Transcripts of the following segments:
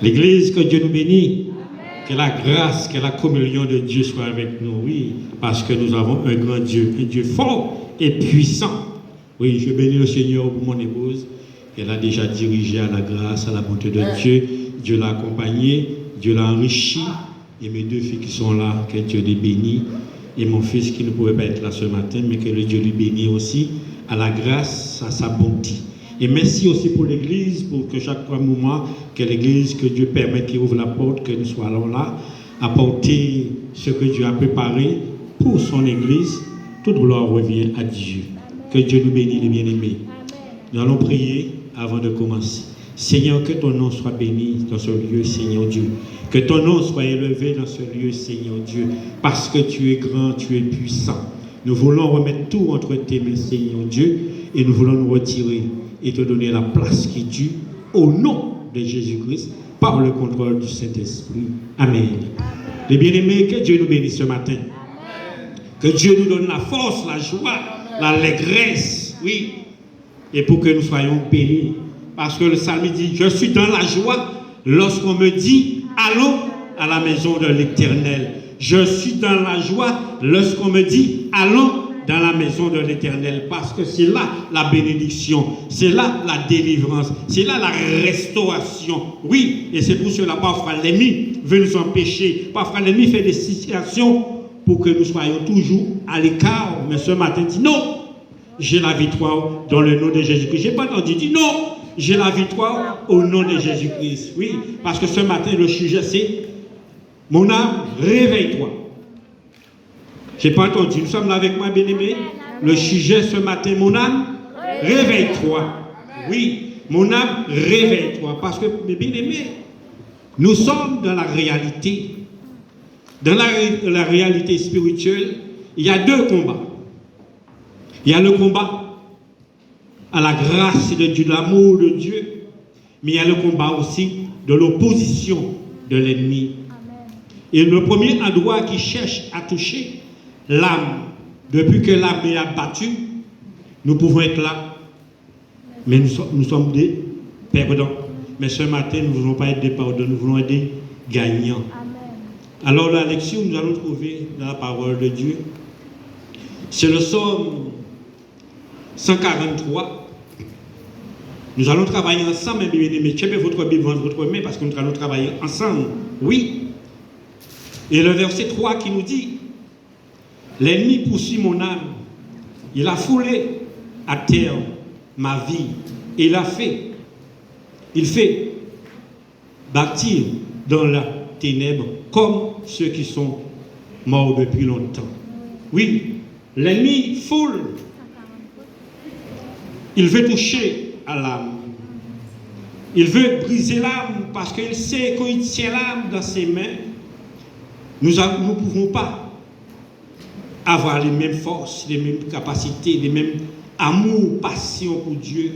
L'Église, que Dieu nous bénisse. Que la grâce, que la communion de Dieu soit avec nous, oui, parce que nous avons un grand Dieu, un Dieu fort et puissant. Oui, je bénis le Seigneur pour mon épouse. Elle a déjà dirigé à la grâce, à la bonté de Dieu. Dieu l'a accompagnée, Dieu l'a enrichi. Et mes deux filles qui sont là, que Dieu les bénisse. Et mon fils qui ne pouvait pas être là ce matin, mais que le Dieu lui bénisse aussi à la grâce, à sa bonté. Et merci aussi pour l'Église, pour que chaque moment, que l'Église, que Dieu permette qu'il ouvre la porte, que nous soyons là, apporter ce que Dieu a préparé pour son Église. Toute gloire revient à Dieu. Que Dieu nous bénisse, les bien-aimés. Nous allons prier avant de commencer. Seigneur, que ton nom soit béni dans ce lieu, Seigneur Dieu. Que ton nom soit élevé dans ce lieu, Seigneur Dieu, parce que tu es grand, tu es puissant. Nous voulons remettre tout entre tes mains, Seigneur Dieu, et nous voulons nous retirer et te donner la place qui est due au nom de Jésus-Christ, par le contrôle du Saint-Esprit. Amen. Les bien-aimés, que Dieu nous bénisse ce matin. Amen. Que Dieu nous donne la force, la joie, l'allégresse, oui, et pour que nous soyons bénis. Parce que le psalme dit, je suis dans la joie lorsqu'on me dit, allons à la maison de l'Éternel. Je suis dans la joie lorsqu'on me dit, allons dans la maison de l'Éternel, parce que c'est là la bénédiction, c'est là la délivrance, c'est là la restauration. Oui, et c'est pour cela parfois l'ennemi veut nous empêcher, parfois l'ennemi fait des situations pour que nous soyons toujours à l'écart. Mais ce matin, dit non, j'ai la victoire dans le nom de Jésus-Christ. Je n'ai pas entendu dire non, j'ai la victoire au nom de Jésus-Christ. Oui, parce que ce matin, le sujet c'est mon âme, réveille-toi. Je n'ai pas entendu. Nous sommes là avec moi, bien-aimé. Le sujet ce matin, mon âme, réveille-toi. Oui, mon âme, réveille-toi. Parce que, mes bien-aimés, nous sommes dans la réalité. Dans la réalité spirituelle, il y a deux combats. Il y a le combat à la grâce de Dieu, de l'amour de Dieu. Mais il y a le combat aussi de l'opposition de l'ennemi. Et le premier endroit qui cherche à toucher l'âme, depuis que l'âme est abattue, nous pouvons être là, mais nous sommes des perdants. Mais ce matin, nous ne voulons pas être des perdants, nous voulons être des gagnants. Amen. Alors la lecture, nous allons trouver dans la parole de Dieu, c'est le psaume 143. Nous allons travailler ensemble, mes bien-aimés. Chepez votre Bible dans votre main, parce que nous allons travailler ensemble. Oui. Et le verset 3 qui nous dit, l'ennemi poursuit mon âme. Il a foulé à terre ma vie. Et il fait bâtir dans la ténèbre comme ceux qui sont morts depuis longtemps. Oui, l'ennemi foule. Il veut toucher à l'âme. Il veut briser l'âme parce qu'il sait qu'il tient l'âme dans ses mains. Nous ne pouvons pas avoir les mêmes forces, les mêmes capacités, les mêmes amours, passions pour Dieu.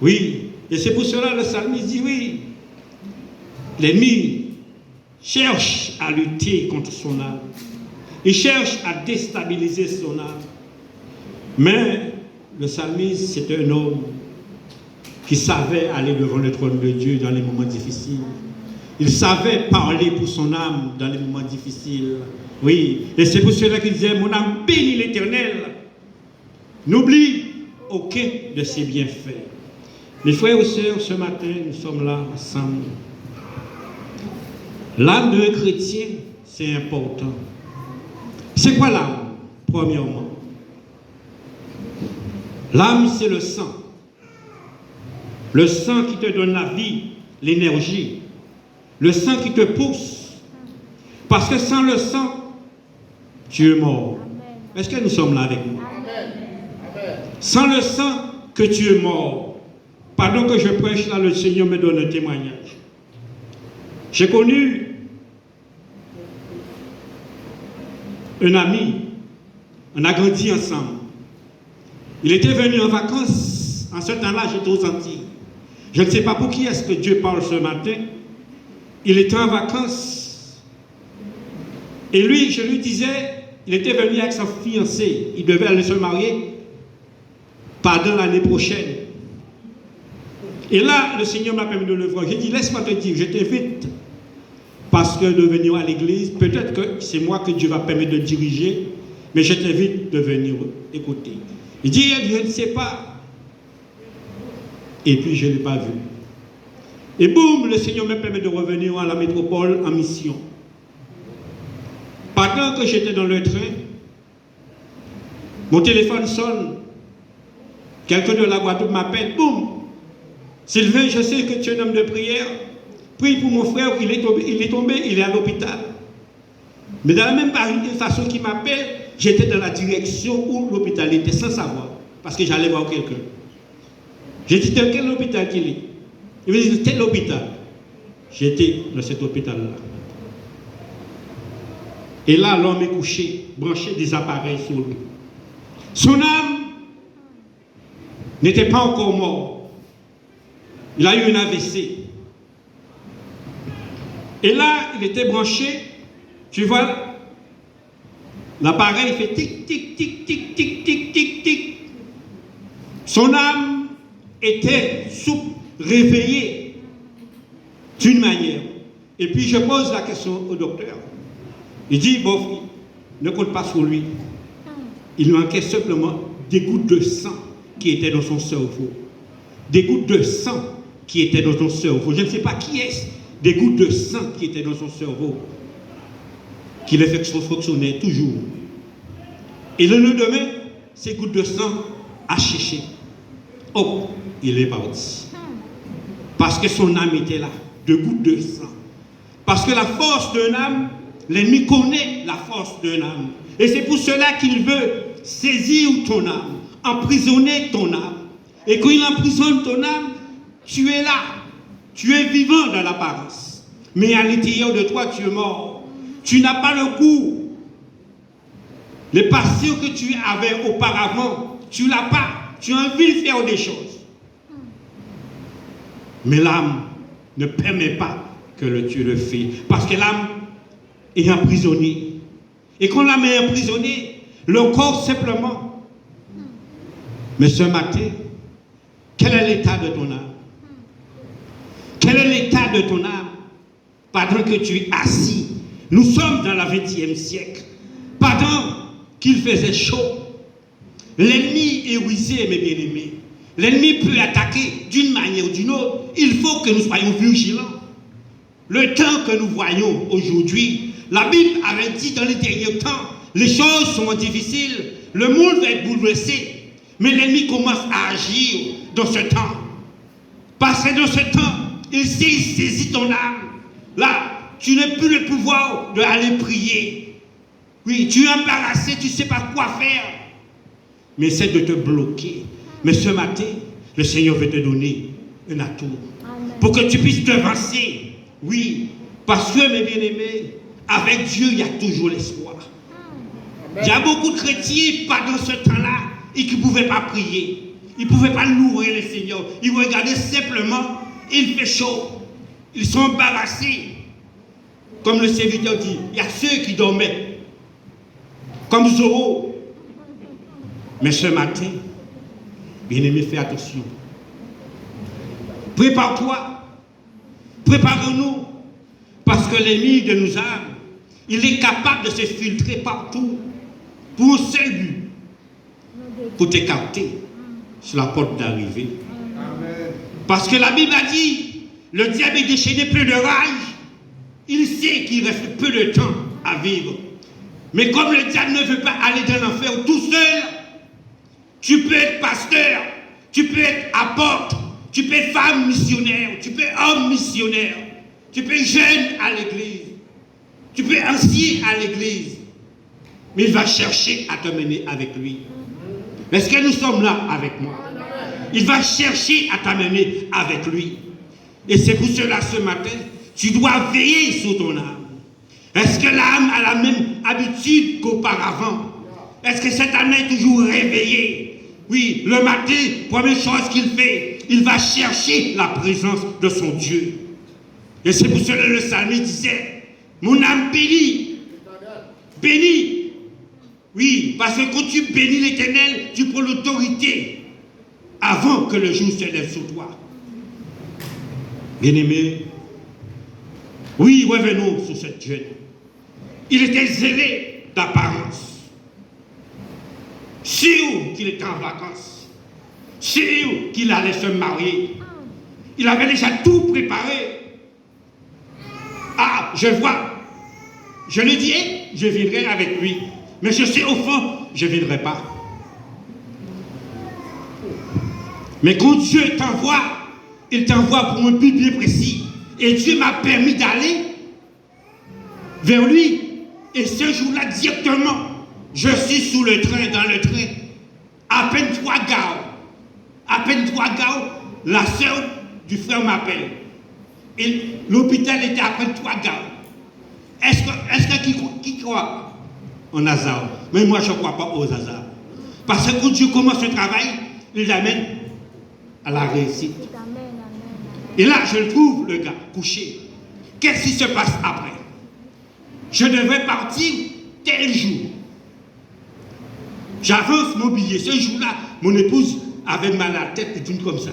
Oui, et c'est pour cela que le psalmiste dit oui, l'ennemi cherche à lutter contre son âme. Il cherche à déstabiliser son âme. Mais le psalmiste, c'est un homme qui savait aller devant le trône de Dieu dans les moments difficiles. Il savait parler pour son âme dans les moments difficiles. Oui, et c'est pour cela qu'il disait, mon âme bénit l'Éternel. N'oublie aucun de ses bienfaits. Mes frères et sœurs, ce matin, nous sommes là ensemble. L'âme d'un chrétien, c'est important. C'est quoi l'âme, premièrement? L'âme, c'est le sang. Le sang qui te donne la vie, l'énergie. Le sang qui te pousse. Parce que sans le sang, tu es mort. Est-ce que nous sommes là avec moi? Sans le sang, que tu es mort. Pendant que je prêche là, le Seigneur me donne un témoignage. J'ai connu un ami. On a grandi ensemble. Il était venu en vacances. En ce temps-là, j'étais aux Antilles. Je ne sais pas pour qui est-ce que Dieu parle ce matin. Il était en vacances. Et lui, je lui disais, il était venu avec sa fiancée. Il devait aller se marier pendant l'année prochaine. Et là, le Seigneur m'a permis de le voir. J'ai dit, laisse-moi te dire, je t'invite, parce que de venir à l'église, peut-être que c'est moi que Dieu va permettre de diriger, mais je t'invite de venir écouter. Il dit, je ne sais pas. Et puis, je ne l'ai pas vu. Et boum, le Seigneur me permet de revenir à la métropole en mission. Pendant que j'étais dans le train, mon téléphone sonne. Quelqu'un de la Guadeloupe m'appelle, boum. Sylvain, je sais que tu es un homme de prière. Prie pour mon frère, il est tombé, il est à l'hôpital. Mais de la même façon qu'il m'appelle, j'étais dans la direction où l'hôpital était, sans savoir, parce que j'allais voir quelqu'un. J'ai dit, dans quel hôpital qu'il est? Il me dit, tel hôpital. J'étais dans cet hôpital-là. Et là, l'homme est couché, branché des appareils sur lui. Son âme n'était pas encore mort. Il a eu un AVC. Et là, il était branché, tu vois, l'appareil fait tic, tic, tic, tic, tic, tic, tic, tic. Son âme était souple, réveillée d'une manière. Et puis je pose la question au docteur. Il dit, bon, ne compte pas sur lui. Il manquait simplement des gouttes de sang qui étaient dans son cerveau. Des gouttes de sang qui étaient dans son cerveau. Je ne sais pas qui est-ce. Des gouttes de sang qui étaient dans son cerveau, qui le fait fonctionner toujours. Et le lendemain, ces gouttes de sang a cherché. Hop, il est parti. Parce que son âme était là, de gouttes de sang. Parce que la force d'un âme, l'ennemi connaît la force d'un âme. Et c'est pour cela qu'il veut saisir ton âme, emprisonner ton âme. Et quand il emprisonne ton âme, tu es là. Tu es vivant dans l'apparence, mais à l'intérieur de toi, tu es mort. Tu n'as pas le goût. Les passions que tu avais auparavant, tu l'as pas. Tu as envie de faire des choses. Mais l'âme ne permet pas que tu le fais. Parce que l'âme est emprisonnée. Et quand l'âme est emprisonnée, le corps simplement. Mais ce matin, quel est l'état de ton âme? Quel est l'état de ton âme pendant que tu es assis? Nous sommes dans le XXe siècle. Pendant qu'il faisait chaud, l'ennemi est rusé, mes bien-aimés. L'ennemi peut attaquer d'une manière ou d'une autre. Il faut que nous soyons vigilants. Le temps que nous voyons aujourd'hui, la Bible avait dit dans les derniers temps, les choses sont difficiles, le monde va être bouleversé. Mais l'ennemi commence à agir dans ce temps. Parce que dans ce temps, il saisit ton âme. Là, tu n'as plus le pouvoir d'aller prier. Oui, tu es embarrassé, tu ne sais pas quoi faire. Mais c'est de te bloquer. Mais ce matin, le Seigneur veut te donner un atout. Pour que tu puisses t'avancer. Oui, parce que, mes bien-aimés, avec Dieu, il y a toujours l'espoir. Il y a beaucoup de chrétiens, pas dans ce temps-là, et qui ne pouvaient pas prier. Ils ne pouvaient pas louer le Seigneur. Ils regardaient simplement. Il fait chaud. Ils sont embarrassés. Comme le serviteur dit, il y a ceux qui dormaient. Comme Zoro. Mais ce matin, bien-aimé, fais attention. Prépare-toi. Prépare-nous. Parce que l'ennemi de nos âmes, il est capable de se filtrer partout. Pour un seul but. Pour t'écarter sur la porte d'arrivée. Parce que la Bible a dit, le diable est déchaîné plein de rage. Il sait qu'il reste peu de temps à vivre. Mais comme le diable ne veut pas aller dans l'enfer tout seul, tu peux être pasteur, tu peux être apôtre, tu peux être femme missionnaire, tu peux être homme missionnaire, tu peux être jeune à l'église, tu peux être ancien à l'église. Mais il va chercher à te mener avec lui. Est-ce que nous sommes là avec moi? Il va chercher à t'amener avec lui. Et c'est pour cela ce matin, tu dois veiller sur ton âme. Est-ce que l'âme a la même habitude qu'auparavant? Est-ce que cette âme est toujours réveillée? Oui, le matin, première chose qu'il fait, il va chercher la présence de son Dieu. Et c'est pour cela que le psalmiste disait, mon âme bénit. Bénit. Oui, parce que quand tu bénis l'Éternel, tu prends l'autorité avant que le jour se lève sur toi. Bien-aimé, oui, revenons sur cette jeune. Il était zélé d'apparence. Sûr qu'il était en vacances. Sûr qu'il allait se marier. Il avait déjà tout préparé. Ah, je vois. Je lui dis, je viendrai avec lui. Mais je sais au fond, je ne viendrai pas. Mais quand Dieu t'envoie, il t'envoie pour un but bien précis. Et Dieu m'a permis d'aller vers lui. Et ce jour-là, directement, je suis sous le train, dans le train. À peine 3 gares. À peine 3 gares, la sœur du frère m'appelle. Et l'hôpital était à peine 3 gares. Est-ce que qui croit en hasard? Mais moi, je ne crois pas aux hasards. Parce que quand Dieu commence le travail, il l'amène à la réussite. Et là, je trouve le gars couché. Qu'est-ce qui se passe après? Je devais partir tel jour. J'avance mon billet. Ce jour-là, mon épouse avait mal à la tête et tout comme ça.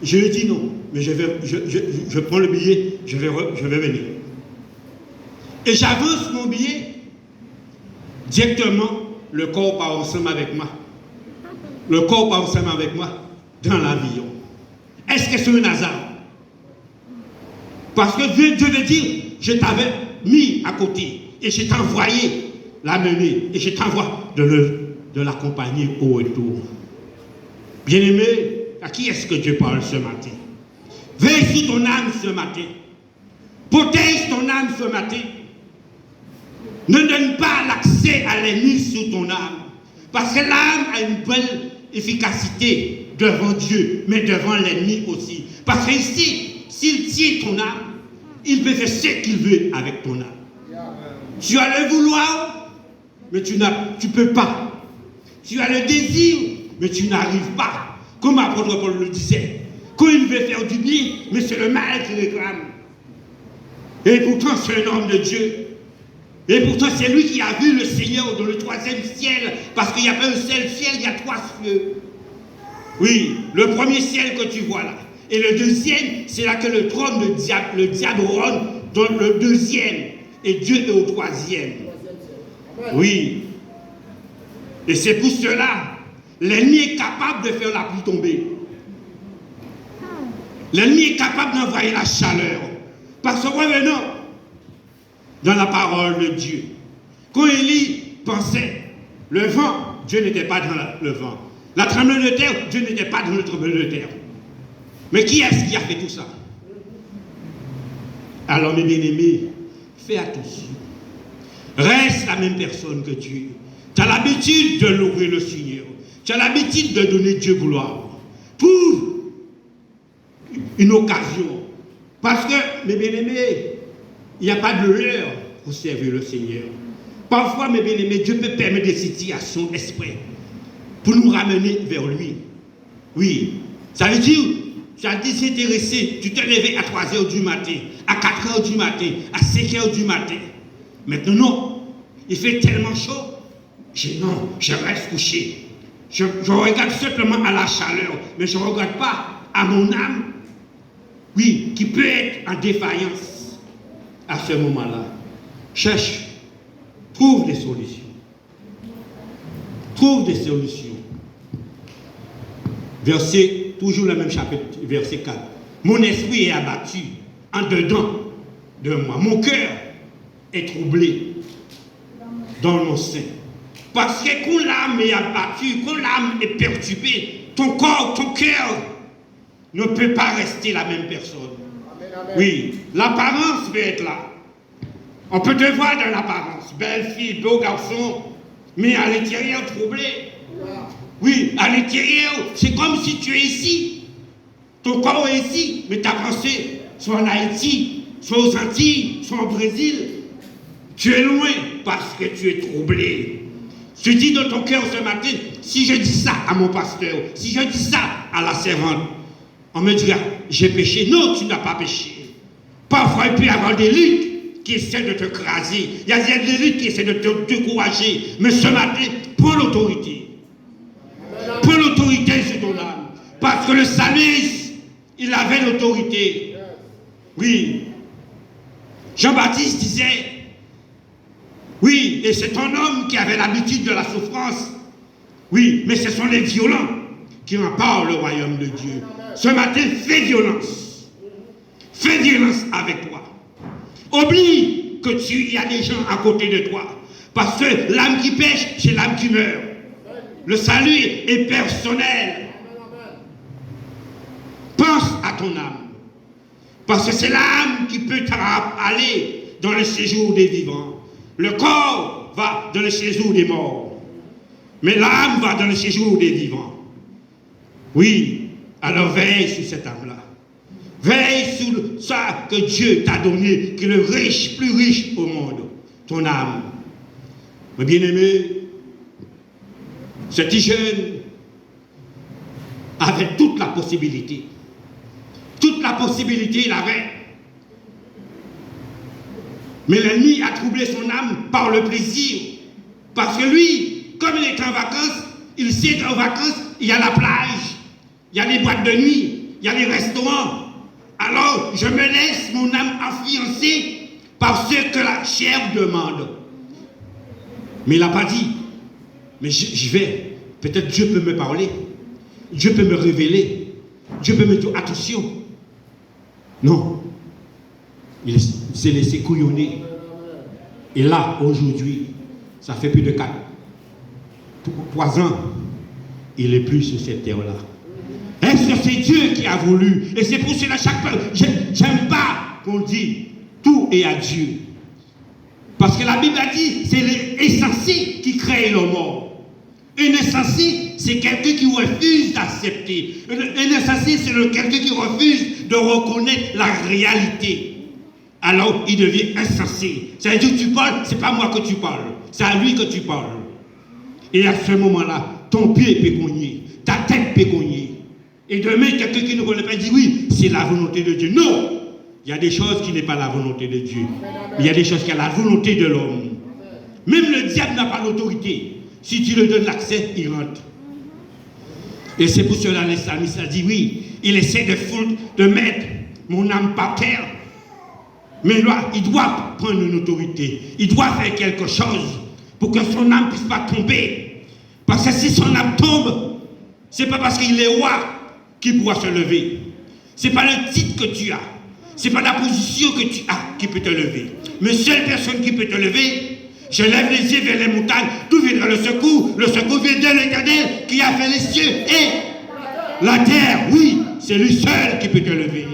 Je lui ai dit non, mais je prends le billet, je vais venir. Et j'avance mon billet, directement, le corps part ensemble avec moi. Le corps part ensemble avec moi dans l'avion. Est-ce que c'est un hasard? Parce que Dieu veut dire, je t'avais mis à côté et je t'ai envoyé l'amener et je t'envoie de l'accompagner au retour. Bien-aimé, à qui est-ce que Dieu parle ce matin? Veille sur ton âme ce matin. Protège ton âme ce matin. Ne donne pas l'accès à l'ennemi sur ton âme. Parce que l'âme a une belle efficacité devant Dieu, mais devant l'ennemi aussi. Parce que ici, s'il tient ton âme, il peut faire ce qu'il veut avec ton âme. Tu as le vouloir, mais tu ne peux pas. Tu as le désir, mais tu n'arrives pas. Comme l'apôtre Paul le disait, quand il veut faire du bien, mais c'est le mal qui réclame. Et pourtant, c'est un homme de Dieu. Et pourtant, c'est lui qui a vu le Seigneur dans le 3e ciel, parce qu'il n'y a pas un seul ciel, il y a 3 cieux. Oui, le premier ciel que tu vois là. Et le deuxième, c'est là que le trône de diable, le diable rôde dans le 2e. Et Dieu est au 3e. Oui. Et c'est pour cela, l'ennemi est capable de faire la pluie tomber. L'ennemi est capable d'envoyer la chaleur. Parce que revenons dans la parole de Dieu. Quand Élie pensait, le vent, Dieu n'était pas dans le vent. La tremblement de terre, Dieu n'était pas dans le tremblement de terre. Mais qui est-ce qui a fait tout ça? Alors mes bien-aimés, fais attention. Reste la même personne que Dieu. Tu as l'habitude de louer le Seigneur. Tu as l'habitude de donner Dieu gloire. Pour une occasion. Parce que, mes bien-aimés, il n'y a pas de l'heure pour servir le Seigneur. Parfois, mes bien-aimés, Dieu peut permettre des situations exprès pour nous ramener vers lui. Oui. Ça veut dire, tu as désintéressé, tu t'es levé à 3 h du matin, à 4 h du matin, à 5 h du matin. Maintenant, non. Il fait tellement chaud. Non, je reste couché. Je regarde simplement à la chaleur, mais je ne regarde pas à mon âme, oui, qui peut être en défaillance à ce moment-là. Cherche, trouve des solutions. Trouve des solutions. Verset, toujours le même chapitre, verset 4. Mon esprit est abattu en dedans de moi. Mon cœur est troublé dans mon sein. Parce que quand l'âme est abattue, quand l'âme est perturbée, ton corps, ton cœur ne peut pas rester la même personne. Amen, amen. Oui, l'apparence peut être là. On peut te voir dans l'apparence, belle fille, beau garçon, mais à l'intérieur troublé. Oui, à l'intérieur, c'est comme si tu es ici. Ton corps est ici, mais ta pensée, soit en Haïti, soit aux Antilles, soit au Brésil. Tu es loin parce que tu es troublé. Tu dis dans ton cœur ce matin, si je dis ça à mon pasteur, si je dis ça à la servante, on me dira, j'ai péché. Non, tu n'as pas péché. Parfois, il peut y avoir des luttes qui essaient de te craser. Il y a des luttes qui essaient de te décourager. Mais ce matin, prends l'autorité. Prends l'autorité sur ton âme. Parce que le psalmiste, il avait l'autorité. Oui. Jean-Baptiste disait, oui, et c'est un homme qui avait l'habitude de la souffrance. Oui, mais ce sont les violents qui rempartent le royaume de Dieu. Ce matin, fais violence. Fais violence avec toi. Oublie que il y a des gens à côté de toi. Parce que l'âme qui pêche, c'est l'âme qui meurt. Le salut est personnel. Pense à ton âme. Parce que c'est l'âme qui peut aller dans le séjour des vivants. Le corps va dans le séjour des morts. Mais l'âme va dans le séjour des vivants. Oui, alors veille sur cette âme-là. Veille sur ça que Dieu t'a donné, qui est le riche, plus riche au monde. Ton âme. Mes bien-aimés, ce petit jeune avait toute la possibilité. Toute la possibilité, il avait. Mais l'ennemi a troublé son âme par le plaisir. Parce que lui, comme il est en vacances, il sait qu'en vacances, il y a la plage, il y a les boîtes de nuit, il y a les restaurants. Alors, je me laisse mon âme influencer par ce que la chair demande. Mais il n'a pas dit, mais j'y vais. Peut-être Dieu peut me parler. Dieu peut me révéler. Dieu peut me dire attention. Non. Il s'est laissé couillonner. Et là, aujourd'hui, ça fait plus de 3 ans, il n'est plus sur cette terre-là. Est-ce que c'est Dieu qui a voulu? Et c'est pour cela chaque fois, j'aime pas qu'on dit tout est à Dieu. Parce que la Bible a dit, c'est l'insensé qui crée le mort. Un insensé, c'est quelqu'un qui refuse d'accepter. Un insensé, c'est quelqu'un qui refuse de reconnaître la réalité. Alors, il devient insensé. Ça veut dire que tu parles, c'est pas moi que tu parles. C'est à lui que tu parles. Et à ce moment-là, ton pied peut cogner, ta tête peut cogner. Et demain, quelqu'un qui ne connaît pas dit oui, c'est la volonté de Dieu. Non! Il y a des choses qui n'est pas la volonté de Dieu. Il y a des choses qui sont la volonté de l'homme. Même le diable n'a pas l'autorité. Si tu lui donnes l'accès, il rentre. Et c'est pour cela que le psalmiste a dit oui, il essaie de mettre mon âme par terre. Mais là, il doit prendre une autorité. Il doit faire quelque chose pour que son âme ne puisse pas tomber. Parce que si son âme tombe, ce n'est pas parce qu'il est roi qu'il pourra se lever. Ce n'est pas le titre que tu as. Ce n'est pas la position que tu as qui peut te lever. Mais seule personne qui peut te lever, je lève les yeux vers les montagnes, d'où viendra le secours? Le secours vient de l'Éternel qui a fait les cieux et la terre. Oui, c'est lui seul qui peut te lever.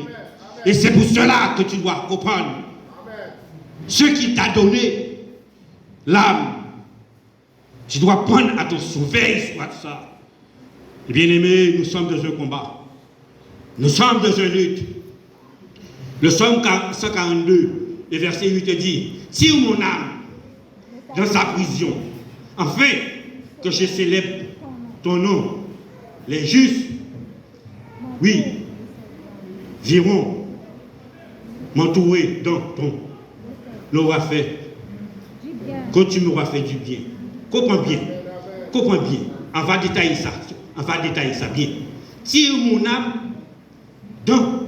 Et c'est pour cela que tu dois comprendre ce qu'il t'a donné, l'âme. Tu dois prendre attention, veille sur ça. Bien-aimés, nous sommes dans un combat. Nous sommes dans une lutte. Le psaume 142, et verset 8 dit, tire mon âme dans sa prison, afin que je célèbre ton nom. Les justes, oui, viront m'entourer dans ton l'aura fait, quand tu m'auras fait du bien. Comprends bien, comprends bien. On va détailler ça bien. Tire mon âme dans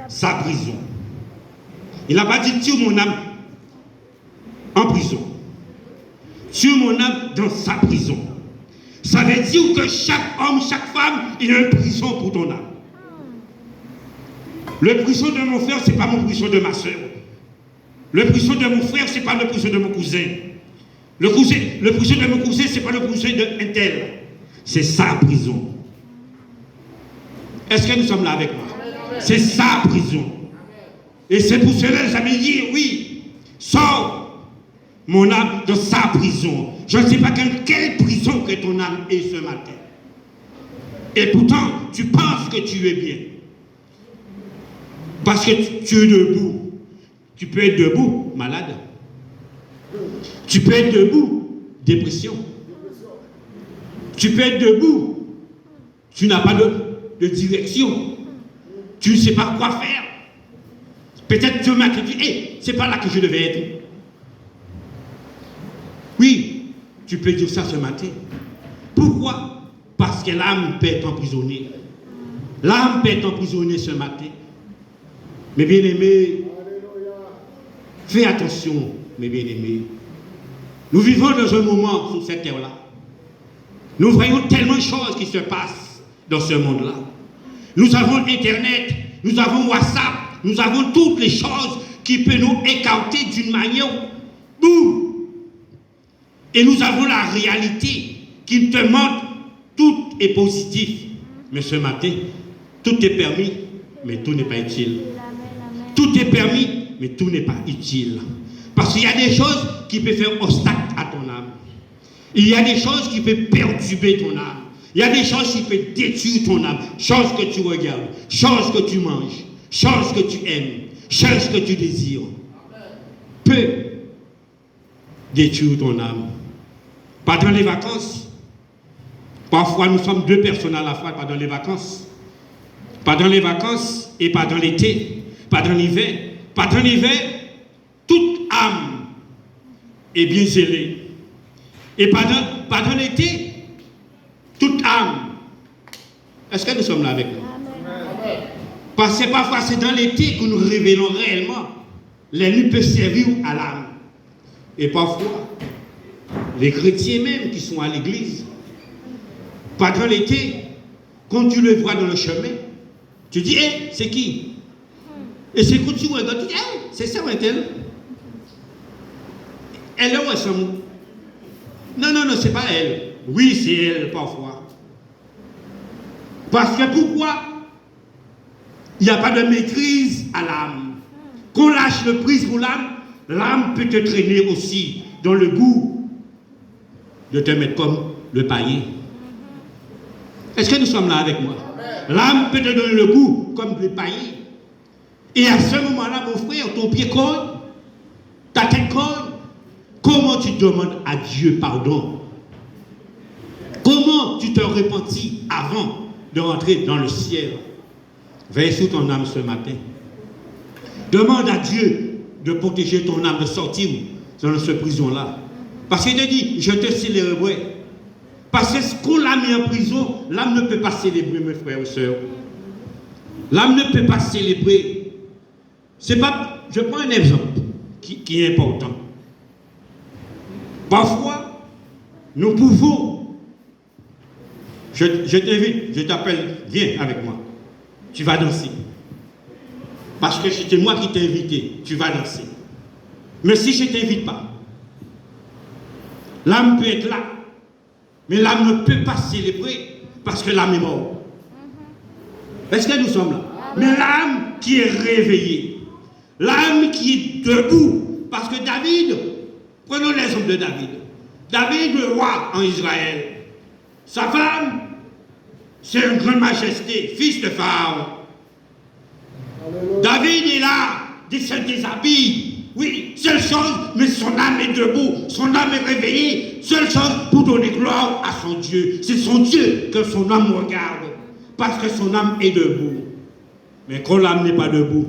sa prison. Il n'a pas dit tire mon âme en prison. Tire mon âme dans sa prison. Ça veut dire que chaque homme, chaque femme, il a une prison pour ton âme. Le prison de mon frère, ce n'est pas mon prison de ma soeur. Le prison de mon frère, ce n'est pas le prison de mon cousin. Le prison de mon cousin, ce n'est pas le prison d'un tel. C'est sa prison. Est-ce que nous sommes là avec moi? C'est sa prison. Et c'est pour cela que j'avais dit, oui, sors mon âme de sa prison. Je ne sais pas quelle prison que ton âme est ce matin. Et pourtant, tu penses que tu es bien. Parce que tu es debout. Tu peux être debout, malade. Tu peux être debout, dépression. Tu peux être debout. Tu n'as pas de direction. Tu ne sais pas quoi faire. Peut-être Dieu m'a dit, hey, c'est pas là que je devais être. Oui, tu peux dire ça ce matin. Pourquoi? Parce que l'âme peut être emprisonnée. L'âme peut être emprisonnée ce matin. Mes bien-aimés, fais attention, mes bien-aimés. Nous vivons dans un moment sur cette terre-là. Nous voyons tellement de choses qui se passent dans ce monde-là. Nous avons Internet, nous avons WhatsApp, nous avons toutes les choses qui peuvent nous écarter d'une manière. Boum! Et nous avons la réalité qui te montre tout est positif. Mais ce matin, tout est permis, mais tout n'est pas utile. Tout est permis, mais tout n'est pas utile. Parce qu'il y a des choses qui peuvent faire obstacle à ton âme. Il y a des choses qui peuvent perturber ton âme. Il y a des choses qui peuvent détruire ton âme. Choses que tu regardes, choses que tu manges, choses que tu aimes, choses que tu désires. Peut détruire ton âme. Pendant les vacances, parfois nous sommes deux personnes à la fois pendant les vacances. Pendant les vacances et pendant l'été, pendant l'hiver. Pendant l'hiver, toute âme est bien zélée. Et pendant l'été, toute âme. Est-ce que nous sommes là avec nous? Parce que parfois c'est dans l'été que nous révélons réellement. L'ennemi peut servir à l'âme. Et parfois, les chrétiens même qui sont à l'église, pendant l'été, quand tu le vois dans le chemin, tu dis, hé, c'est qui? Et c'est quand tu regardes, tu dis, hé, c'est ça ou est-elle? Elle est où elle s'en? Non, c'est pas elle. Oui, c'est elle parfois. Parce que pourquoi? Il n'y a pas de maîtrise à l'âme. Qu'on lâche le prise pour l'âme, l'âme peut te traîner aussi dans le goût de te mettre comme le païen. Est-ce que nous sommes là avec moi? L'âme peut te donner le goût comme le païen. Et à ce moment-là, mon frère, ton pied cogne, ta tête cogne. Comment tu demandes à Dieu pardon? Comment tu te repentis avant de rentrer dans le ciel? Veille sur ton âme ce matin. Demande à Dieu de protéger ton âme, de sortir dans cette prison-là. Parce qu'il te dit, je te célébrerai. Parce que ce qu'on l'a mis en prison, l'âme ne peut pas célébrer, mes frères et sœurs. L'âme ne peut pas célébrer. C'est pas, je prends un exemple qui est important. Parfois, nous pouvons, je t'invite, je t'appelle, viens avec moi. Tu vas danser. Parce que c'était moi qui t'ai invité, tu vas danser. Mais si je ne t'invite pas, l'âme peut être là, mais l'âme ne peut pas célébrer parce que l'âme est morte. Est-ce que nous sommes là? Mais l'âme qui est réveillée, l'âme qui est debout, parce que David, prenons l'exemple de David. David, le roi en Israël, sa femme, c'est une grande majesté, fils de Pharaon. David est là, il se déshabille. Oui, seule chose, mais son âme est debout, son âme est réveillée. Seule chose pour donner gloire à son Dieu. C'est son Dieu que son âme regarde, parce que son âme est debout. Mais quand l'âme n'est pas debout,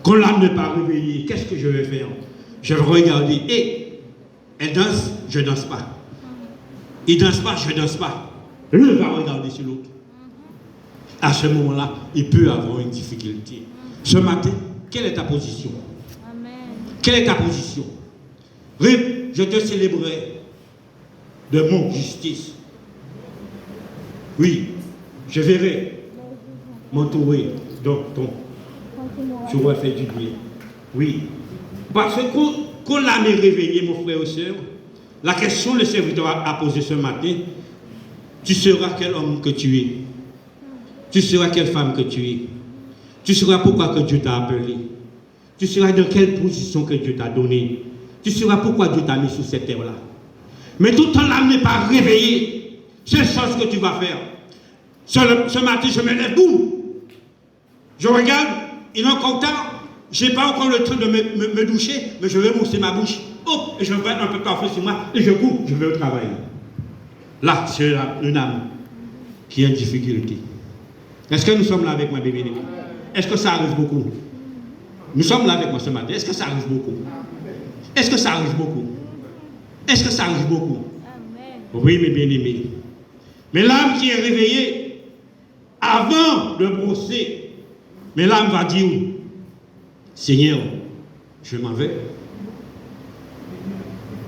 quand l'âme n'est pas réveillée, qu'est-ce que je vais faire? Je vais regarder, et elle danse, je ne danse pas. Il ne danse pas, je ne danse pas. L'un va regarder sur l'autre. À ce moment-là, il peut avoir une difficulté. Ce matin, quelle est ta position? Amen. Quelle est ta position? Je te célébrerai de mon justice. Oui, je verrai m'entourer dans ton. Tu vas faire du bien. Oui. Parce que quand l'âme est réveillée, mon frère et soeur, la question que le serviteur a posée ce matin, tu seras quel homme que tu es? Tu seras quelle femme que tu es? Tu sauras pourquoi que Dieu t'a appelé. Tu sauras dans quelle position que Dieu t'a donné. Tu sauras pourquoi Dieu t'a mis sur cette terre-là. Mais tout le temps, l'âme n'est pas réveillée. C'est chose que tu vas faire. Ce matin, je me lève, boum. Je regarde, il est encore tard. Je n'ai pas encore le temps de me doucher, mais je vais mousser ma bouche. Oh, et je vais un peu de café sur moi, et je cours, je vais au travail. Là, c'est une âme qui est en difficulté. Est-ce que nous sommes là avec moi, bébé? Est-ce que ça arrive beaucoup? Nous sommes là avec moi ce matin. Est-ce que ça arrive beaucoup? Est-ce que ça arrive beaucoup? Est-ce que ça arrive beaucoup? Oui, mes bien-aimés. Mais l'âme qui est réveillée, avant de brosser Mais l'âme va dire, Seigneur, je m'en vais.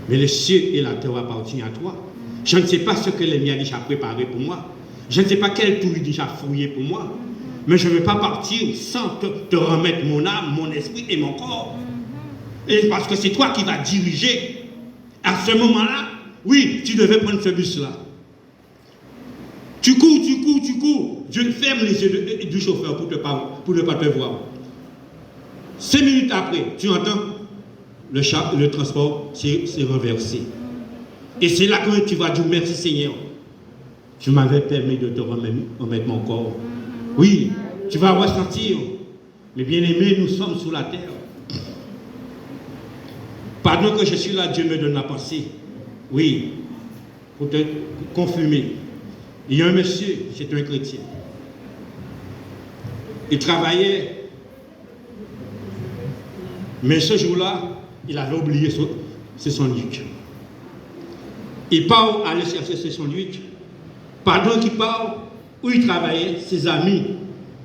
Mais les cieux et la terre appartiennent à toi. Je ne sais pas ce que l'ennemi a déjà préparé pour moi. Je ne sais pas quel tour il a déjà fouillé pour moi. Mais je ne vais pas partir sans te remettre mon âme, mon esprit et mon corps. Et parce que c'est toi qui vas diriger. À ce moment-là, oui, tu devais prendre ce bus-là. Tu cours. Dieu ferme les yeux du chauffeur pour ne pas te voir. 5 minutes après, tu entends le transport s'est renversé. Et c'est là que tu vas dire merci Seigneur. Tu m'avais permis de te remettre mon corps. Oui, tu vas ressentir. Mais bien aimé, nous sommes sous la terre. Pendant que je suis là, Dieu me donne la pensée. Oui, pour te confirmer. Il y a un monsieur, c'est un chrétien. Il travaillait, mais ce jour-là, il avait oublié ses sandwichs. Il part aller chercher ses sandwichs. Pendant qu'il part, où il travaillait, ses amis,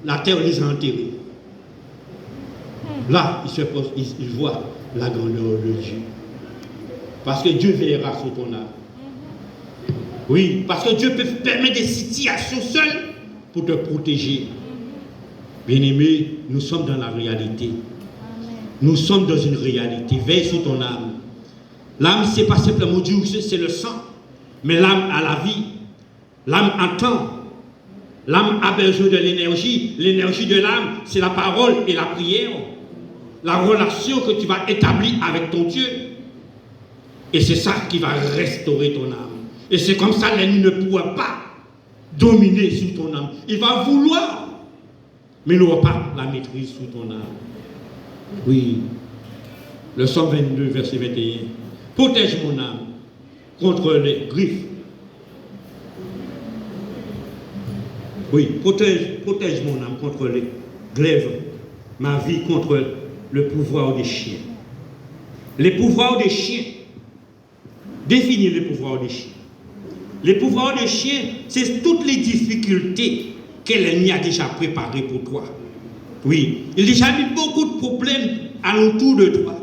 la terre les a enterrés. Là, il se pose, il voit la grandeur de Dieu. Parce que Dieu veillera sur ton âme. Oui, parce que Dieu peut permettre des situations seules pour te protéger. Bien-aimé, nous sommes dans la réalité. Nous sommes dans une réalité. Veille sur ton âme. L'âme, ce n'est pas simplement Dieu, c'est le sang. Mais l'âme a la vie. L'âme entend. L'âme a besoin de l'énergie. L'énergie de l'âme, c'est la parole et la prière. La relation que tu vas établir avec ton Dieu. Et c'est ça qui va restaurer ton âme. Et c'est comme ça que l'ennemi ne pourra pas dominer sur ton âme. Il va vouloir, mais il n'aura pas la maîtrise sur ton âme. Oui. Le Psaume 22, verset 21. Protège mon âme contre les griffes. Oui, protège mon âme contre les glaives. Ma vie contre le pouvoir des chiens. Les pouvoirs des chiens. Définis les pouvoirs des chiens. Les pouvoirs des chiens, c'est toutes les difficultés que l'ennemi a déjà préparées pour toi. Oui, il a déjà mis beaucoup de problèmes alentour de toi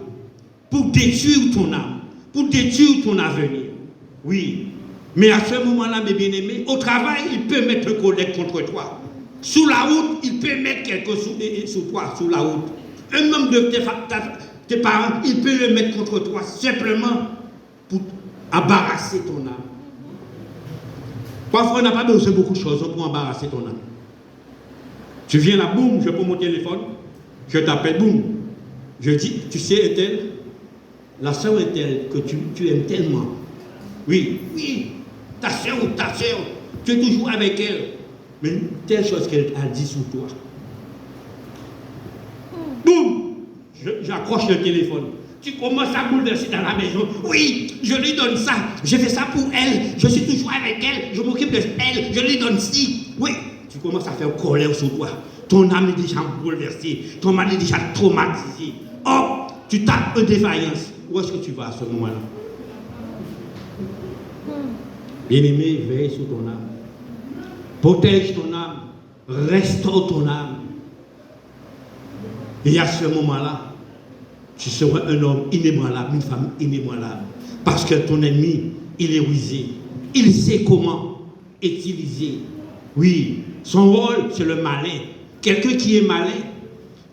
pour détruire ton âme, pour détruire ton avenir. Oui, mais à ce moment-là, mes bien-aimés, au travail, il peut mettre le collègue contre toi. Sous la route, il peut mettre quelque chose sur toi, sous la route. Un membre de tes parents, il peut le mettre contre toi simplement pour embarrasser ton âme. Parfois, on n'a pas besoin de beaucoup de choses pour embarrasser ton âme. Tu viens là, boum, je prends mon téléphone, je t'appelle, boum. Je dis, tu sais, est-elle, la sœur est-elle que tu aimes tellement. Oui, ta sœur, tu es toujours avec elle. Mais telle chose qu'elle a dit sur toi. Boum, j'accroche le téléphone. Tu commences à bouleverser dans la maison. Oui, je lui donne ça. Je fais ça pour elle. Je suis toujours avec elle. Je m'occupe de elle. Je lui donne ci. Oui, tu commences à faire colère sur toi. Ton âme est déjà bouleversée. Ton âme est déjà traumatisé. Oh, tu tapes une défaillance. Où est-ce que tu vas à ce moment-là? Bien-aimé, veille sur ton âme. Protège ton âme. Restaure ton âme. Et à ce moment-là, tu seras un homme inébranlable, une femme inébranlable. Parce que ton ennemi, il est rusé. Il sait comment utiliser. Oui, son rôle, c'est le malin. Quelqu'un qui est malin,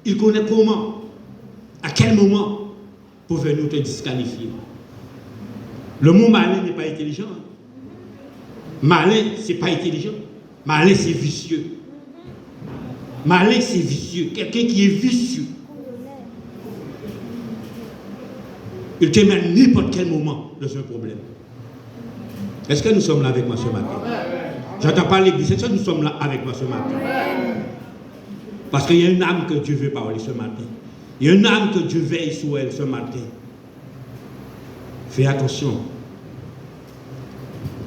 il connaît comment, à quel moment, pour venir te disqualifier. Le mot malin n'est pas intelligent. Malin, c'est pas intelligent. Malin, c'est vicieux. Malin, c'est vicieux. Quelqu'un qui est vicieux. Il te met n'importe quel moment dans un problème. Est-ce que nous sommes là avec moi ce matin? J'entends pas l'église. Est-ce que nous sommes là avec moi ce matin? Parce qu'il y a une âme que Dieu veut parler ce matin. Il y a une âme que Dieu veille sur elle ce matin. Fais attention.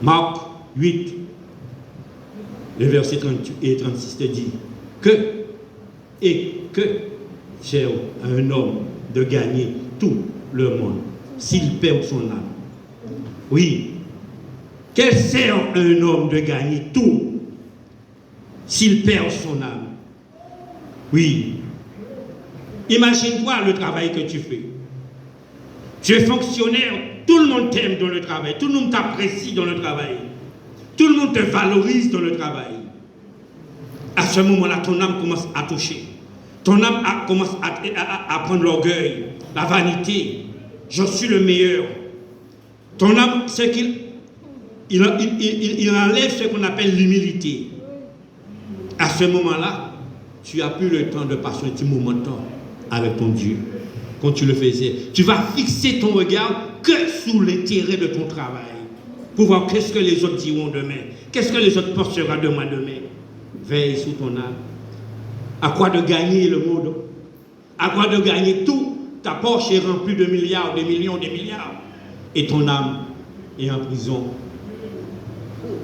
Marc 8, le verset 38 et 36 te dit que c'est à un homme de gagner tout le monde s'il perd son âme. Oui. Quel sert à un homme de gagner tout s'il perd son âme? Oui. Imagine-toi le travail que tu fais. Tu es fonctionnaire, tout le monde t'aime dans le travail, tout le monde t'apprécie dans le travail, tout le monde te valorise dans le travail. À ce moment-là, ton âme commence à toucher. Ton âme commence à prendre l'orgueil, la vanité. Je suis le meilleur. Ton âme, c'est qu'il enlève ce qu'on appelle l'humilité. À ce moment-là, tu n'as plus le temps de passer un petit moment de temps avec ton Dieu. Quand tu le faisais, tu vas fixer ton regard que sur l'intérêt de ton travail. Pour voir qu'est-ce que les autres diront demain. Qu'est-ce que les autres penseront de moi demain. Veille sur ton âme. À quoi de gagner le monde? À quoi de gagner tout? Ta poche est remplie de milliards, de millions, de milliards. Et ton âme est en prison.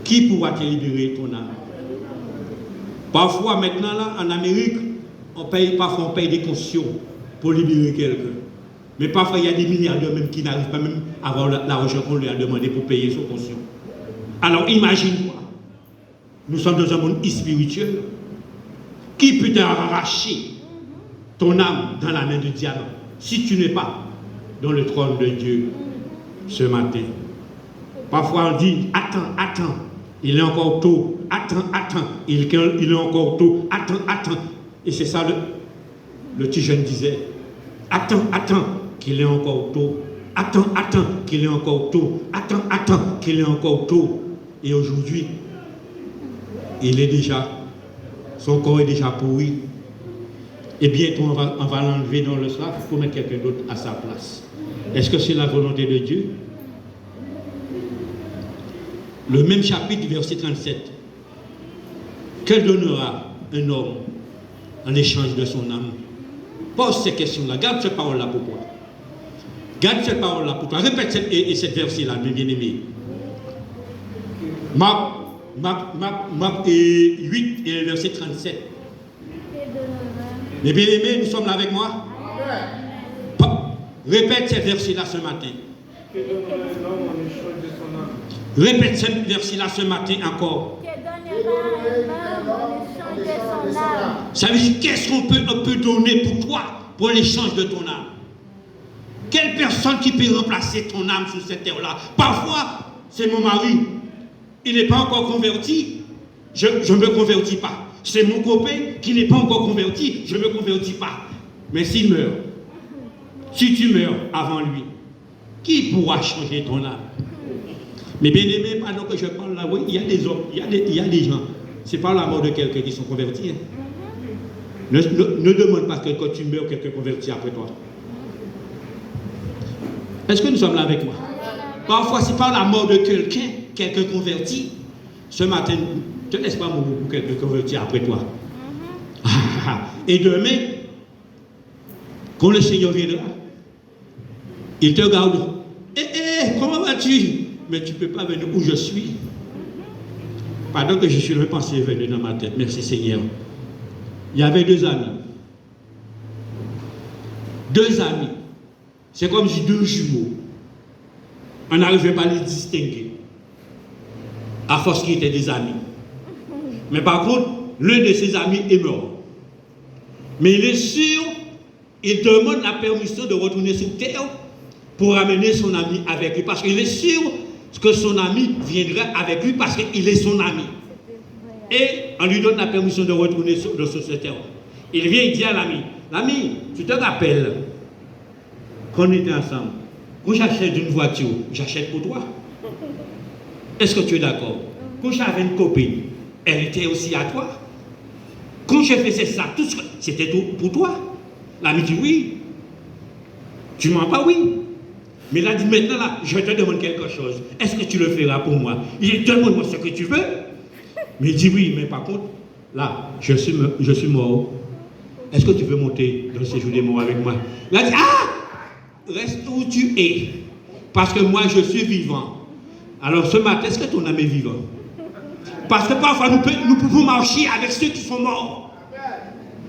Qui pourra te libérer ton âme? Parfois, maintenant, là, en Amérique, on paye des cautions pour libérer quelqu'un. Mais parfois, il y a des milliardaires même qui n'arrivent pas même à avoir l'argent qu'on lui a demandé pour payer son caution. Alors, imagine-toi, nous sommes dans un monde spirituel. Qui peut t'arracher ton âme dans la main du diable si tu n'es pas dans le trône de Dieu ce matin? Parfois, on dit, attends, il est encore tôt. Attends, il est encore tôt. Attends. Et c'est ça le petit jeune disait. Attends, qu'il est encore tôt. Attends, qu'il est encore tôt. Attends, qu'il est encore tôt. Et aujourd'hui, son corps est déjà pourri. Et bientôt, on va l'enlever dans le sac pour mettre quelqu'un d'autre à sa place. Est-ce que c'est la volonté de Dieu? Le même chapitre, verset 37. Que donnera un homme en échange de son âme? Pose ces questions-là. Garde cette parole-là pour toi. Garde cette parole-là pour toi. Répète cette verset-là, mes bien-aimés. Marc 8 et verset 37. Mes bien-aimés, nous sommes là avec moi? Répète ces versets-là ce matin. Répète ce verset-là ce matin encore. Ça veut dire qu'est-ce qu'on peut donner pour toi, pour l'échange de ton âme? Quelle personne qui peut remplacer ton âme sur cette terre-là? Parfois, c'est mon mari. Il n'est pas encore converti. Je ne me convertis pas. C'est mon copain qui n'est pas encore converti. Je ne me convertis pas. Mais s'il meurt, si tu meurs avant lui, qui pourra changer ton âme? Mais bien aimé, pendant que je parle là, oui, il y a des hommes, il y a des gens. C'est pas la mort de quelqu'un qui sont convertis. Hein. Ne demande pas que quand tu meurs, quelqu'un converti après toi. Est-ce que nous sommes là avec moi? Parfois, c'est pas la mort de quelqu'un converti. Ce matin, ne te laisse pas mourir pour quelqu'un converti après toi. Et demain, quand le Seigneur viendra, il te regarde. Comment vas-tu? Mais tu ne peux pas venir où je suis. Pendant que je suis là, une pensée est venue dans ma tête. Merci Seigneur. Il y avait deux amis. C'est comme si deux jumeaux. On n'arrivait pas à les distinguer. À force qu'ils étaient des amis. Mais par contre, l'un de ses amis est mort. Mais il est sûr, il demande la permission de retourner sur terre pour ramener son ami avec lui. Parce qu'il est sûr que son ami viendrait avec lui parce qu'il est son ami. Et on lui donne la permission de retourner sur cette terre. Il vient, il dit à l'ami, l'ami, tu te rappelles qu'on était ensemble, quand j'achète une voiture, j'achète pour toi. Est-ce que tu es d'accord? Quand j'avais une copine, elle était aussi à toi. Quand je faisais ça, c'était tout pour toi. L'ami dit oui. Tu mens pas, oui. Mais il a dit maintenant, là, je te demande quelque chose. Est-ce que tu le feras pour moi? Il dit demande-moi ce que tu veux. Mais il dit oui, mais par contre, là, je suis mort. Est-ce que tu veux monter dans le séjour des morts avec moi? Il a dit reste où tu es. Parce que moi, je suis vivant. Alors ce matin, est-ce que ton âme est vivant? Parce que parfois, nous pouvons marcher avec ceux qui sont morts.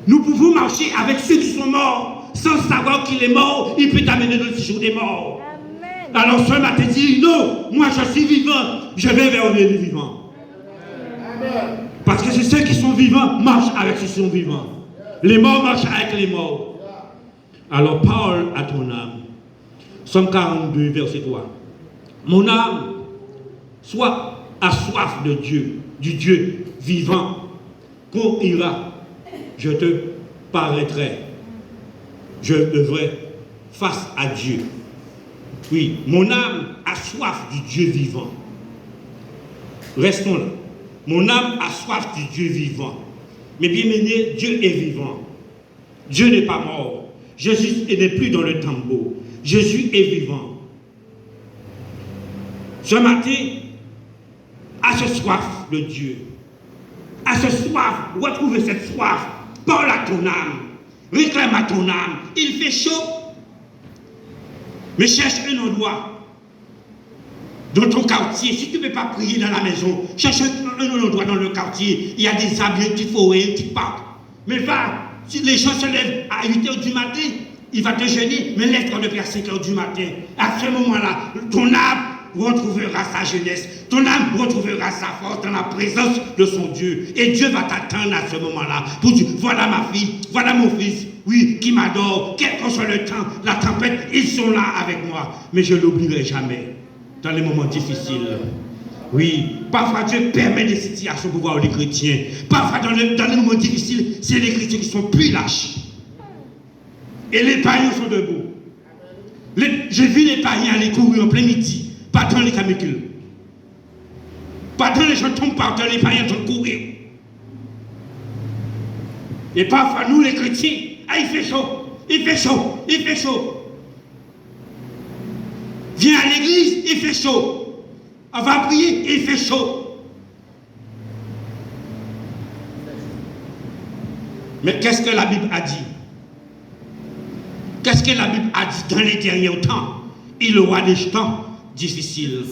Nous pouvons marcher avec ceux qui sont morts. Sans savoir qu'il est mort, il peut t'amener dans le séjour des morts. Amen. Alors ce matin, dis non, moi je suis vivant, je vais vers les vivants. Amen. Parce que c'est ceux qui sont vivants marchent avec ceux qui sont vivants. Les morts marchent avec les morts. Alors parle à ton âme. Somme 42, verset 3. Mon âme, sois à soif de Dieu, du Dieu vivant. Quand ira, je te paraîtrai. Je devrais face à Dieu. Oui, mon âme a soif du Dieu vivant. Restons là. Mon âme a soif du Dieu vivant. Mais bien aimé, Dieu est vivant. Dieu n'est pas mort. Jésus n'est plus dans le tombeau. Jésus est vivant. Ce matin, à ce soif de Dieu, à ce soif, retrouve cette soif, parle à ton âme, réclame à ton âme. Il fait chaud, mais cherche un endroit dans ton quartier. Si tu ne peux pas prier dans la maison, cherche un endroit dans le quartier. Il y a des arbres, une petite forêt, un petit parc. Mais va, si les gens se lèvent à 8h du matin, il va te gêner, mais lève-toi depuis à 5h du matin. À ce moment-là, ton âme retrouvera sa jeunesse. Ton âme retrouvera sa force dans la présence de son Dieu. Et Dieu va t'attendre à ce moment-là pour dire, voilà ma fille, voilà mon fils, oui, qui m'adore, quel que soit le temps, la tempête, ils sont là avec moi. Mais je ne l'oublierai jamais dans les moments difficiles. Oui, parfois Dieu permet des situations pour voir les chrétiens. Parfois dans les moments difficiles, c'est les chrétiens qui sont plus lâches. Et les païens sont debout. J'ai vu les païens aller courir en plein midi, pas dans les camicules. Pas dans les gens tombent par terre, les païens sont courir. Et parfois nous les chrétiens, il fait chaud, il fait chaud, il fait chaud. Viens à l'église, il fait chaud. On va prier, il fait chaud. Mais qu'est-ce que la Bible a dit? Qu'est-ce que la Bible a dit dans les derniers temps? Il aura des temps difficiles.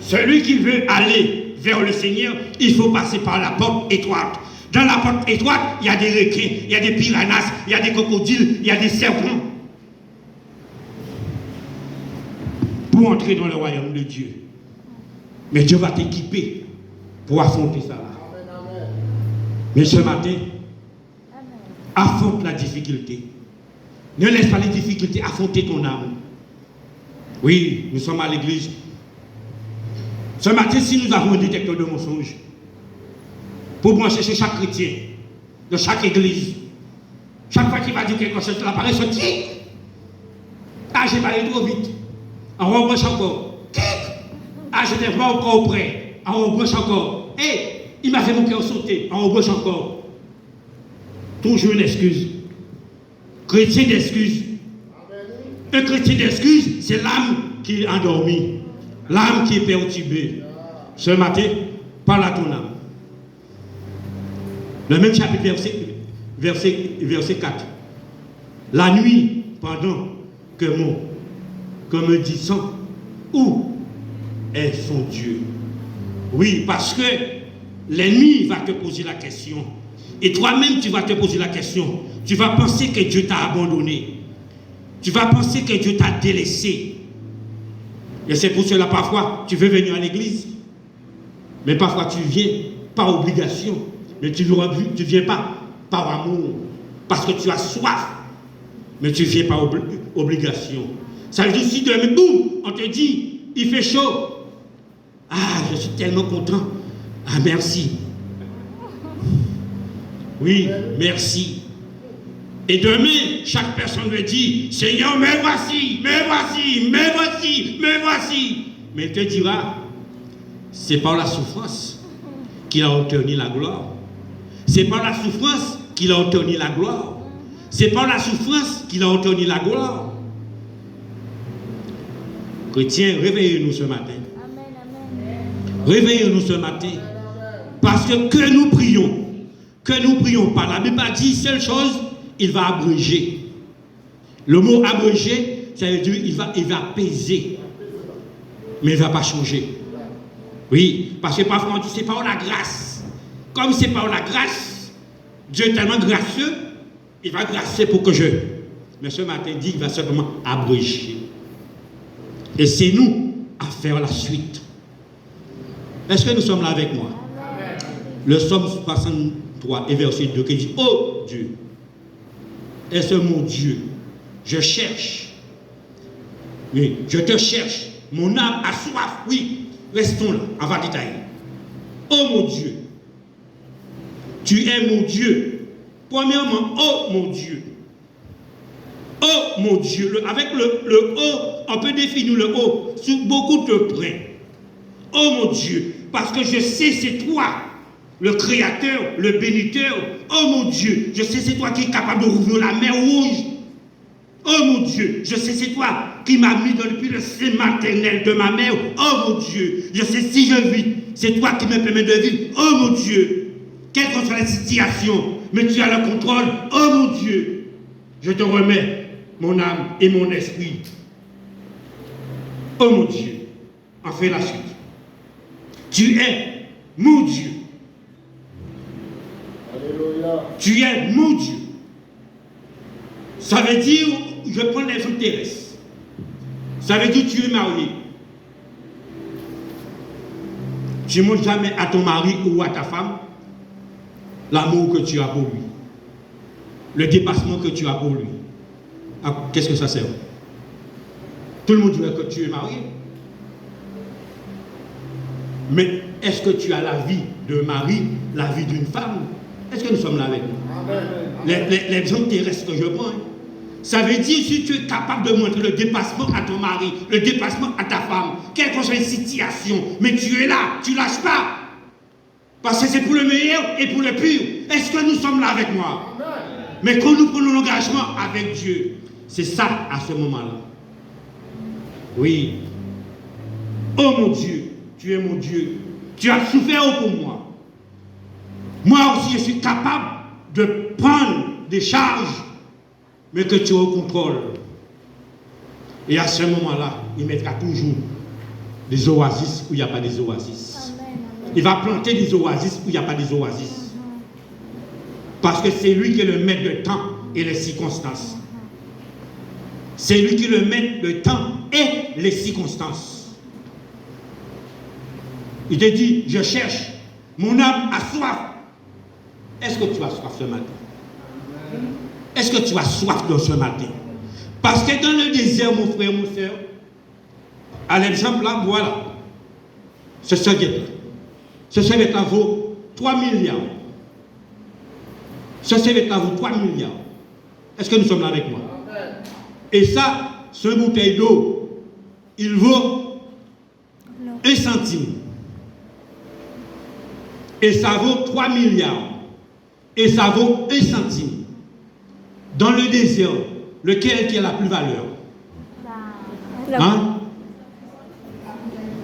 Celui qui veut aller vers le Seigneur, il faut passer par la porte étroite. Dans la porte étroite, il y a des requins, il y a des piranhas, il y a des crocodiles, il y a des serpents. Pour entrer dans le royaume de Dieu. Mais Dieu va t'équiper pour affronter ça. Mais ce matin, affronte la difficulté. Ne laisse pas les difficultés affronter ton âme. Oui, nous sommes à l'église. Ce matin, si nous avons un détecteur de mensonges, pour brancher chez chaque chrétien, de chaque église, chaque fois qu'il va dire quelque chose, l'appareil se tic. Ah, j'ai parlé trop vite. On rebranche encore. Tic. Ah, je n'ai pas encore prêt. On rebranche encore. Hé, il m'a fait mon cœur sauter. On rebranche encore. Toujours une excuse. Chrétien d'excuse. Un chrétien d'excuse, c'est l'âme qui est endormie. L'âme qui est perturbée. Ce matin, parle à ton âme. Le même chapitre, verset 4. La nuit, pendant que me disant, où est son Dieu? Oui, parce que l'ennemi va te poser la question. Et toi-même, tu vas te poser la question. Tu vas penser que Dieu t'a abandonné. Tu vas penser que Dieu t'a délaissé. Et c'est pour cela, parfois, tu veux venir à l'église. Mais parfois, tu viens par obligation. Mais tu ne viens pas par amour. Parce que tu as soif. Mais tu viens par obligation. Ça veut dire, si demain, boum, on te dit, il fait chaud. Ah, je suis tellement content. Ah, merci. Oui, merci. Et demain, chaque personne me dit, Seigneur, me voici, me voici, me voici, me voici. Mais il te dira, c'est par la souffrance qu'il a obtenu la gloire. C'est par la souffrance qu'il a obtenu la gloire. C'est par la souffrance qu'il a obtenu la gloire. Chrétiens, réveillez-nous ce matin. Réveillez-nous ce matin. Parce que nous prions par la Bible a dit, seule chose, il va abréger. Le mot abréger, ça veut dire il va apaiser. Mais il ne va pas changer. Oui, parce que parfois on dit c'est par la grâce. Comme c'est par la grâce, Dieu est tellement gracieux, il va gracier pour que je. Mais ce matin, il dit qu'il va seulement abréger. Et c'est nous à faire la suite. Est-ce que nous sommes là avec moi? Le psaume 3 et verset 2 qui dit, oh Dieu, est-ce mon Dieu, je cherche, oui, je te cherche, mon âme a soif, oui, restons là, on va détailler. Oh mon Dieu, tu es mon Dieu. Premièrement, oh mon Dieu. Oh mon Dieu, avec le oh, on peut définir le oh sur beaucoup de points. Oh mon Dieu, parce que je sais c'est toi, le Créateur, le béniteur. Oh mon Dieu, je sais c'est toi qui es capable de rouvrir la mer rouge. Oh mon Dieu, je sais c'est toi qui m'as mis depuis le sein maternel de ma mère. Oh mon Dieu, je sais si je vis, c'est toi qui me permets de vivre. Oh mon Dieu, quelle que soit la situation, mais tu as le contrôle. Oh mon Dieu, je te remets mon âme et mon esprit. Oh mon Dieu, en fait la suite. Tu es mon Dieu. Alléluia. Tu es mon Dieu. Ça veut dire, je prends les gens terrestres. Ça veut dire tu es marié. Tu ne montres jamais à ton mari ou à ta femme l'amour que tu as pour lui. Le dépassement que tu as pour lui. Ah, qu'est-ce que ça sert? Tout le monde dirait que tu es marié. Mais est-ce que tu as la vie de mari, la vie d'une femme? Est-ce que nous sommes là avec nous? Les gens terrestres que je prends, ça veut dire si tu es capable de montrer le dépassement à ton mari, le dépassement à ta femme, quelle que soit une situation, mais tu es là, tu ne lâches pas. Parce que c'est pour le meilleur et pour le pire. Est-ce que nous sommes là avec moi? Mais quand nous prenons l'engagement avec Dieu, c'est ça à ce moment-là. Oui. Oh mon Dieu, tu es mon Dieu. Tu as souffert pour moi. Moi aussi, je suis capable de prendre des charges, mais que tu es au contrôle. Et à ce moment-là, il mettra toujours des oasis où il n'y a pas des oasis. Il va planter des oasis où il n'y a pas des oasis. Parce que c'est lui qui est le maître de temps et les circonstances. C'est lui qui est le maître de temps et les circonstances. Il te dit, je cherche, mon âme a soif. Est-ce que tu as soif ce matin? Est-ce que tu as soif de ce matin? Parce que dans le désert, mon frère, mon soeur, à l'exemple là, voilà, ce serviette-là. Ce serviette-là vaut 3 milliards. Ce serviette-là vaut 3 milliards. Est-ce que nous sommes là avec moi? Et ça, ce bouteille d'eau, il vaut 1 centime. Et ça vaut 3 milliards. Et ça vaut 1 centime. Dans le désert, lequel qui a la plus valeur? Hein?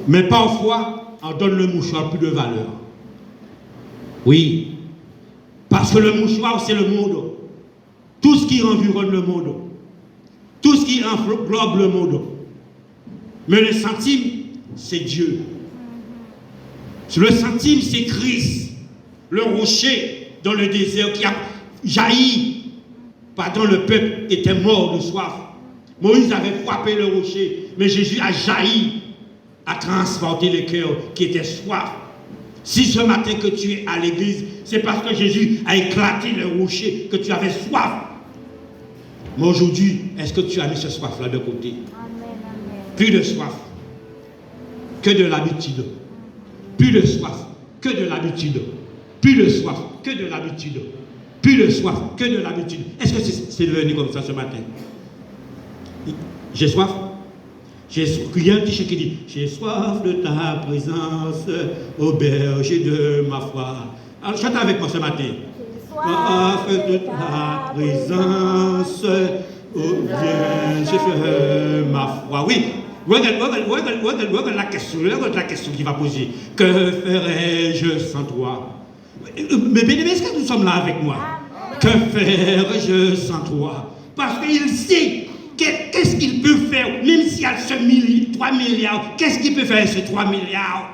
Mais parfois, on donne le mouchoir plus de valeur. Oui. Parce que le mouchoir, c'est le monde. Tout ce qui environne le monde. Tout ce qui englobe le monde. Mais le centime, c'est Dieu. Le centime, c'est Christ. Le rocher dans le désert qui a jailli. Pardon, le peuple était mort de soif. Moïse avait frappé le rocher, mais Jésus a jailli, a transporté le cœur qui était soif. Si ce matin que tu es à l'église, c'est parce que Jésus a éclaté le rocher, que tu avais soif. Mais aujourd'hui, est-ce que tu as mis ce soif-là de côté? Plus de soif que de l'habitude. Plus de soif que de l'habitude. Plus de soif que de l'habitude. Plus de soif que de l'habitude. Est-ce que c'est devenu comme ça ce matin? J'ai soif. Il y a un petit qui dit, j'ai soif de ta présence, ô berger de ma foi. Alors chante avec moi ce matin. Soif de ta présence, ô berger de ma foi. Oui. Regarde la question qu'il va poser. Que ferais-je sans toi? Mais bien aimé, est-ce que nous sommes là avec moi? Que ferais-je sans toi? Parce qu'il sait qu'est-ce qu'il peut faire, même s'il y a ce 3 milliards, qu'est-ce qu'il peut faire ces 3 milliards?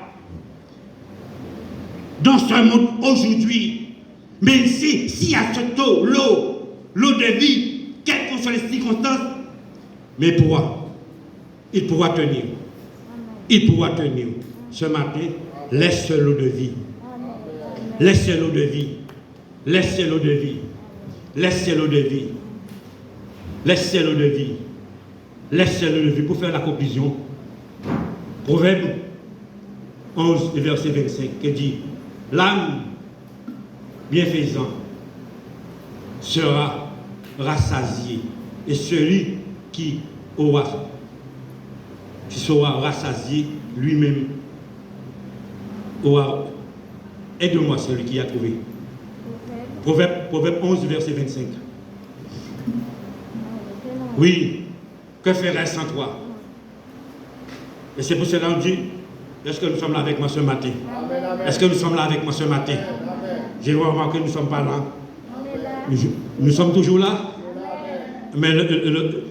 Dans ce monde aujourd'hui, même s'il y a ce taux, l'eau de vie, quelles que soient les circonstances, mais il pourra tenir. Il pourra tenir. Ce matin, laisse l'eau de vie. Laisse l'eau de vie. Laissez l'eau de vie. Laissez l'eau de vie. Laissez l'eau de vie. Laissez l'eau de vie. Pour faire la conclusion, Proverbe 11, verset 25, qui dit, l'âme bienfaisant sera rassasié, et celui qui sera rassasié lui-même aura. Aide-moi, celui qui a trouvé. Proverbe 11, verset 25. Oui, que ferais-je sans toi? Et c'est pour cela qu'on dit, est-ce que nous sommes là avec moi ce matin? Est-ce que nous sommes là avec moi ce matin? J'ai remarqué que nous ne sommes pas là. Nous sommes toujours là. Mais le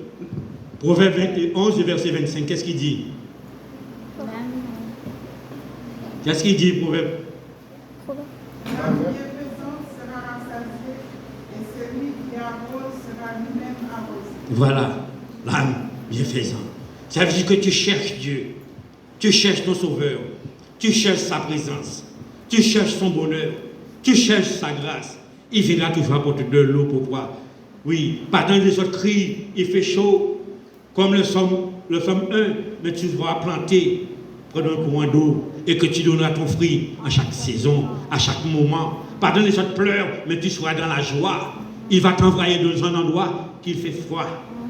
Proverbe 11, verset 25, qu'est-ce qu'il dit? Qu'est-ce qu'il dit, Proverbe? La bienfaisance sera rassasiée et celui qui arrose sera lui-même arrosé. Voilà, l'âme bienfaisante. Ça veut dire que tu cherches Dieu, tu cherches ton Sauveur, tu cherches sa présence, tu cherches son bonheur, tu cherches sa grâce. Il viendra toujours apporter de l'eau pour toi. Oui, pendant les autres crient, il fait chaud, comme le Somme 1, mais tu seras planté près d'un courant d'eau et que tu donneras ton fruit à chaque saison, à chaque moment. Pendant les autres pleurent, mais tu seras dans la joie. Il va t'envoyer dans un endroit qu'il fait froid,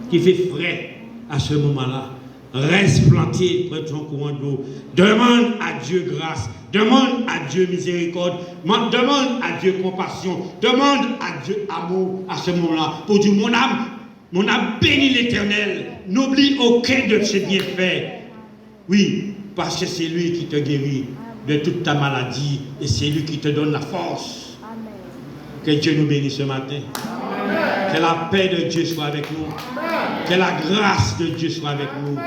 qu'il fait frais. À ce moment-là, reste planté près de ton courant d'eau. Demande à Dieu grâce. Demande à Dieu miséricorde. Demande à Dieu compassion. Demande à Dieu amour à ce moment-là. Pour dire, mon âme bénit l'Éternel. N'oublie aucun de ses bienfaits. Oui, parce que c'est lui qui te guérit de toute ta maladie et c'est lui qui te donne la force. Que Dieu nous bénisse ce matin. Que la paix de Dieu soit avec nous. Que la grâce de Dieu soit avec nous.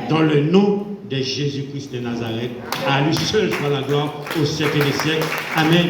Dans le nom de Jésus-Christ de Nazareth. À lui seul soit la gloire au siècle des siècles. Amen.